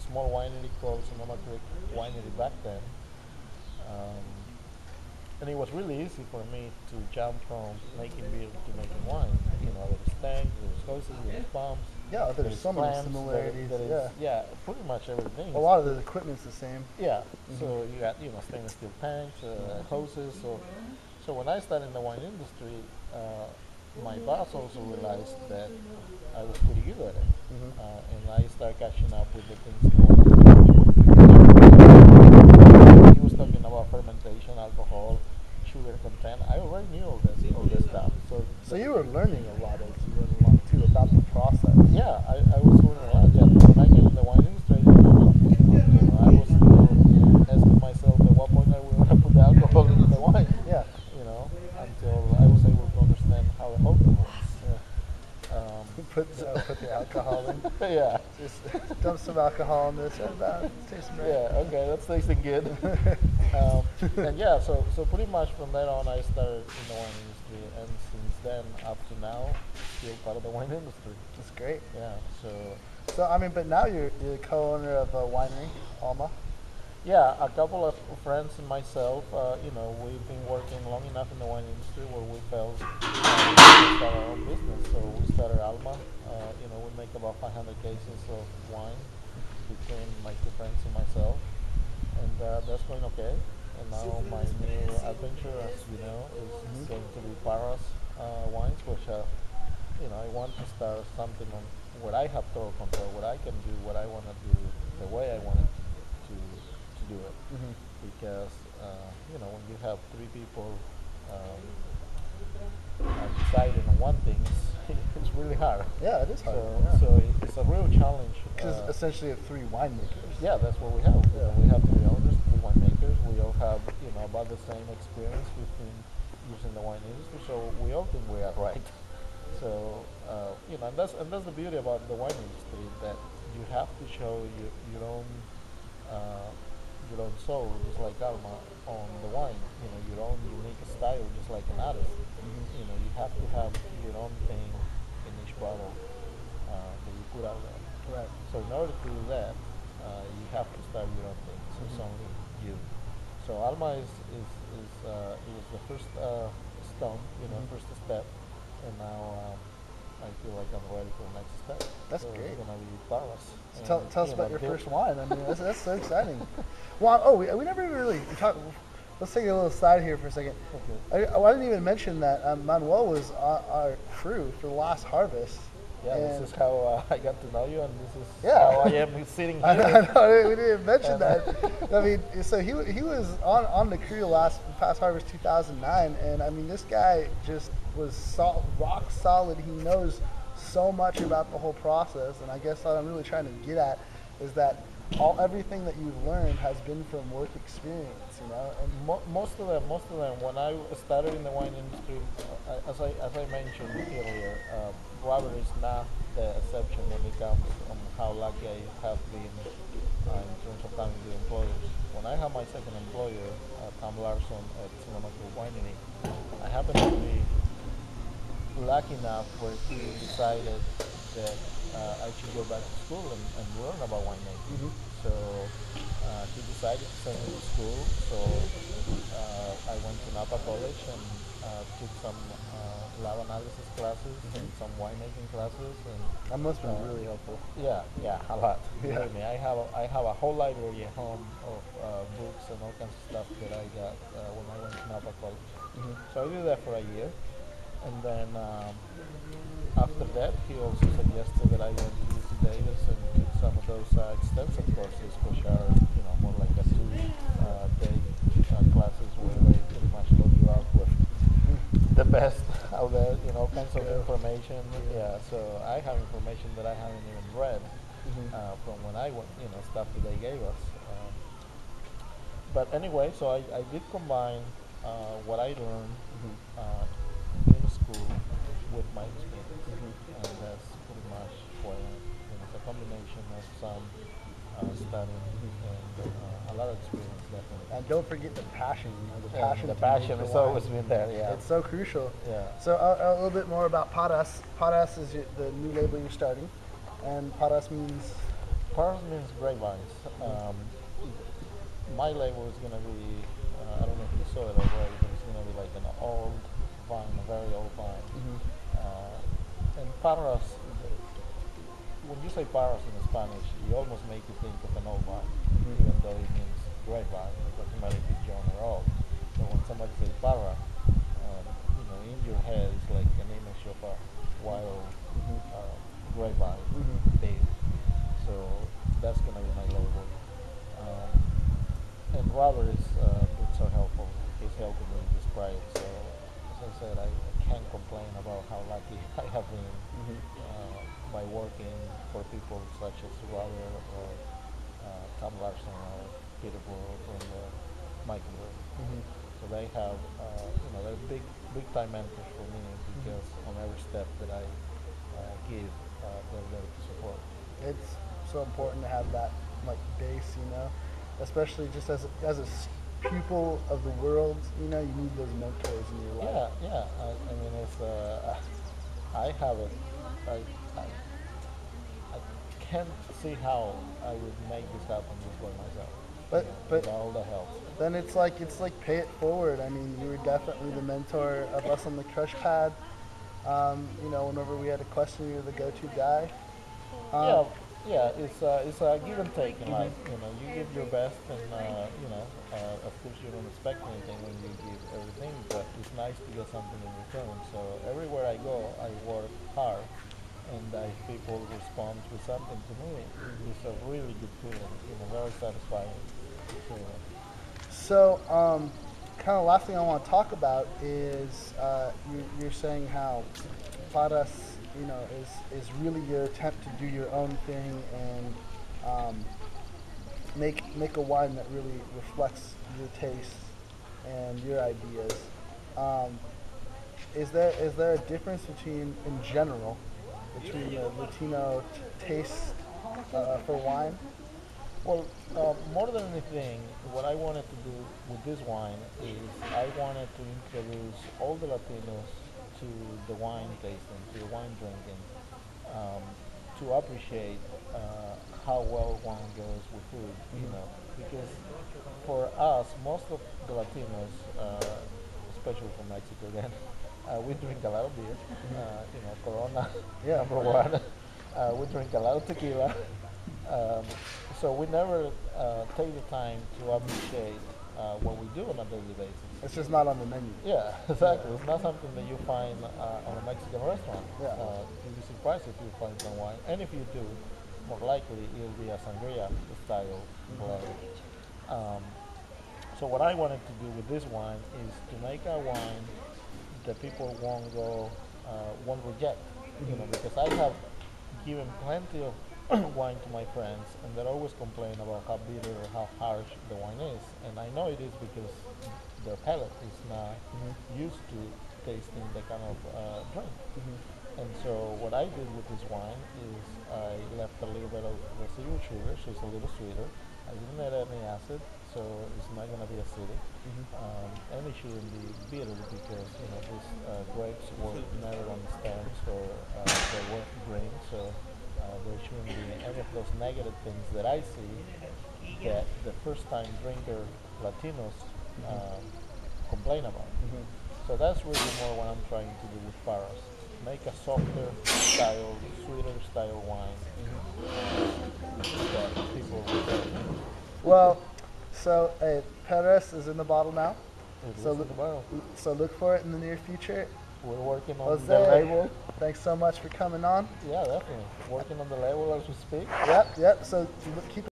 small winery called Sonoma Creek Winery back then. Um, and it was really easy for me to jump from making beer to making wine. You know, there's tanks, there's hoses, there's pumps, Yeah, there's so many plants, similarities. there is, Yeah. yeah, pretty much everything. A lot of the equipment's the same. Yeah, so you got, you know, stainless steel tanks, hoses. So when I started in the wine industry, my boss also realized that I was pretty good at it, and I started catching up with the things he was talking about fermentation, alcohol, sugar content. I already knew all this stuff. So you were learning a lot as you went along too about the process. Yeah, I was learning a lot. Yeah, when I came in the wine industry, I was still asking myself at what point I was going to put the alcohol in the wine. Yeah. You know, until I was able to understand how the whole thing works. Put the alcohol in. Yeah. Just dump some alcohol in this. Tastes great. Yeah. Okay, that's tasting good. And yeah, so pretty much from then on, I started in the wine industry, and since then up to now, still part of the wine industry. That's great. Yeah. So I mean, but now you're the co-owner of a winery, Alma. Yeah, a couple of friends and myself, you know, we've been working long enough in the wine industry where we felt we could start our own business. So we started Alma. You know, we make about 500 cases of wine between my two friends and myself, and that's going okay. And now my new adventure, as you know, is going to be Parras wines, which you know, I want to start something on what I have total control, what I can do, what I want to do, the way I want it to do it, because you know, when you have three people deciding on one thing, it's really hard. Yeah, it is hard. So it's a real challenge. Because essentially, you have three winemakers. Yeah, that's what we have. We have three owners, three winemakers. We all have, you know, about the same experience within using the wine industry. So we all think we are right. So you know, and that's the beauty about the wine industry, that you have to show your own soul, just like Alma, on the wine. You know, your own unique style, just like an artist. You know, you have to have your own thing in each bottle that you put out there. Right. So in order to do that, you have to start your own thing. So it's only you. So Alma is it was the first stone, you know, first step, and now I feel like I'm ready for the next step. That's so great. It's gonna be Parras. So tell us about your first wine. I mean, that's so exciting. Well, we never even really talked. Let's take a little side here for a second. Okay. I didn't even mention that Manuel was our crew for the last harvest. Yeah, this is how I got to know you, and this is Yeah. how I am sitting here. I know, we didn't mention that. I mean, so he was on the crew past harvest 2009, and I mean, this guy just was rock solid. He knows so much about the whole process, and I guess what I'm really trying to get at is that everything that you've learned has been from work experience, you know. And Most of them, when I started in the wine industry, as I mentioned earlier, Robert is not the exception when it comes on how lucky I have been in terms of having good employers. When I had my second employer, Tom Larson at Sonoma Creek Winery, I happened to be lucky enough where he decided that I should go back to school and learn about winemaking. So he decided to send me to school. So I went to Napa College and took some lab analysis classes and some winemaking classes. And that must have been really helpful. Yeah, a lot. Believe me, I have a whole library at home of books and all kinds of stuff that I got when I went to Napa College. So I did that for a year, and then after that, he also suggested that I went to UC Davis and took some of those extensive courses, which are, you know, more like a 2-day classes where they pretty much load you up with the best out there, you know, kinds of information. Yeah, so I have information that I haven't even read from when I went, you know, stuff that they gave us. But anyway, so I did combine what I learned in school with my experience, and that's pretty much what it's a combination of some studying and a lot of experience, definitely. And don't forget the passion. You know, the passion has always been there. Yeah, it's so crucial. Yeah. So a little bit more about Parras. Parras is the new label you're starting, and Parras means Parras means grapevines. My label is going to be, I don't know if you saw it already, but it's going to be like an old vine, a very old vine. And Parras, when you say Parras in Spanish, you almost make you think of an old vine, even though it means grapevine. It doesn't matter if it's young or old. So when somebody says Parra, in your head it's like an image of a wild grapevine big. So that's going to be my label. And Robert is been so helpful. He's helping me describe. So as I said, I can't complain about how lucky I have been by working for people such as Robert or Tom Larson or Peter Brook or Michael Brook. So they have, they're big time mentors for me because on every step that I give, they're there to support. It's so important to have that like base, especially just as a pupil of the world. You need those mentors in your life. Yeah. I mean, it's I have it. I can't see how I would make this happen just by myself. But with all the help. Then it's like pay it forward. I mean, you were definitely the mentor of us on the Crush Pad. Whenever we had a question, you were the go-to guy. It's a give and take in life. You give your best, and of course you don't expect anything when you give everything, but it's nice to get something in return. So everywhere I go, I work hard, and if people respond with something to me, it's a really good feeling. Very satisfying. So, kind of last thing I want to talk about is you're saying how Parras, is really your attempt to do your own thing and make a wine that really reflects your taste and your ideas. Is there a difference in general between the Latino taste for wine? Well, more than anything, what I wanted to do with this wine is I wanted to introduce all the Latinos to the wine tasting, to the wine drinking, to appreciate how well wine goes with food, because for us, most of the Latinos, especially from Mexico again, we drink a lot of beer, Corona, number one. We drink a lot of tequila. So we never take the time to appreciate what we do on a daily basis. It's just not on the menu. Yeah, exactly. It's not something that you find on a Mexican restaurant. You'll be surprised if you find some wine. And if you do, more likely it'll be a sangria style blend. So what I wanted to do with this wine is to make a wine that people won't reject. Because I have given plenty of wine to my friends, and they always complain about how bitter or how harsh the wine is. And I know it is because their palate is not used to tasting the kind of drink. And so what I did with this wine is I left a little bit of residual sugar, so it's a little sweeter. I didn't add any acid, so it's not going to be acidic. And it shouldn't be bitter because these grapes were never on the stems or they weren't green, so there shouldn't be any of those negative things that I see that the first-time drinker Latinos complain about. So that's really more what I'm trying to do with Parras. Make a softer style, sweeter style wine that people will. Well, so Parras is in the bottle now. So look for it in the near future. We're working on Jose, the label. Thanks so much for coming on. Yeah, definitely. Working on the label as we speak. Yep. So keep